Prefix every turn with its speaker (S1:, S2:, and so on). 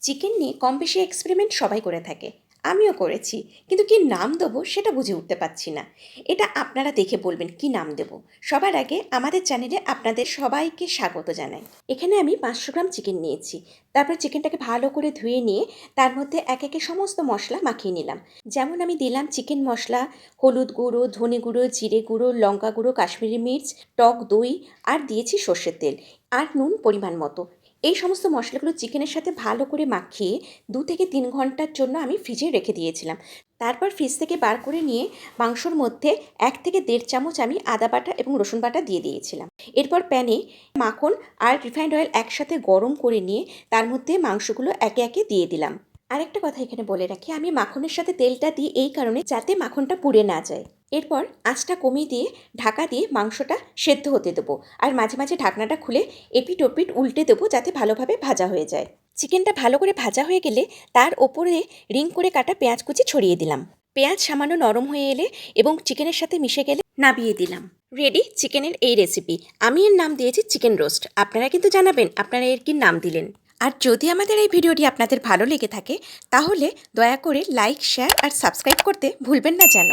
S1: Chicken নিয়ে কম বেশি experiment সবাই করে থাকে, আমিও করেছি। কিন্তু কি নাম দেবো সেটা বুঝে উঠতে পারছি না। এটা আপনারা দেখে বলবেন কি নাম দেবো। সবার আগে আমাদের চ্যানেলে আপনাদের সবাইকে স্বাগত জানাই। এখানে আমি 500 গ্রাম চিকেন নিয়েছি। তারপর চিকেনটাকে ভালো করে ধুয়ে নিয়ে তার মধ্যে এক একে সমস্ত মশলা মাখিয়ে নিলাম। যেমন আমি দিলাম চিকেন মশলা, হলুদ গুঁড়ো, ধনে গুঁড়ো, জিরে গুঁড়ো, লঙ্কা গুঁড়ো, কাশ্মীরি মির্চ, টক দই, আর দিয়েছি সর্ষের তেল, আর নুন পরিমাণ মতো। এই সমস্ত মশলাগুলো চিকেনের সাথে ভালো করে মাখিয়ে 2 থেকে 3 ঘন্টার জন্য আমি ফ্রিজে রেখে দিয়েছিলাম। তারপর ফ্রিজ থেকে বার করে নিয়ে মাংসর মধ্যে 1 থেকে 1.5 চামচ আমি আদা বাটা এবং রসুন বাটা দিয়ে দিয়েছিলাম। এরপর প্যানে মাখন আর রিফাইন্ড অয়েল একসাথে গরম করে নিয়ে তার মধ্যে মাংসগুলো একে একে দিয়ে দিলাম। আরেকটা কথা এখানে বলে রাখি, আমি মাখনের সাথে তেলটা দিই এই কারণে যাতে মাখনটা পুড়ে না যায়। এরপর আঁচটা কমিয়ে দিয়ে ঢাকা দিয়ে মাংসটা সেদ্ধ হতে দেবো, আর মাঝে মাঝে ঢাকনাটা খুলে এপিট ওপিট উল্টে দেবো যাতে ভালোভাবে ভাজা হয়ে যায়। চিকেনটা ভালো করে ভাজা হয়ে গেলে তার ওপরে রিং করে কাটা পেঁয়াজ কুচি ছড়িয়ে দিলাম। পেঁয়াজ সামান্য নরম হয়ে এলে এবং চিকেনের সাথে মিশে গেলে নাবিয়ে দিলাম। রেডি চিকেনের এই রেসিপি। আমি এর নাম দিয়েছি চিকেন রোস্ট। আপনারা কিন্তু জানাবেন আপনারা এর কি নাম দিলেন। আর যদি আমাদের এই ভিডিওটি আপনাদের ভালো লেগে থাকে তাহলে দয়া করে লাইক, শেয়ার আর সাবস্ক্রাইব করতে ভুলবেন না যেন।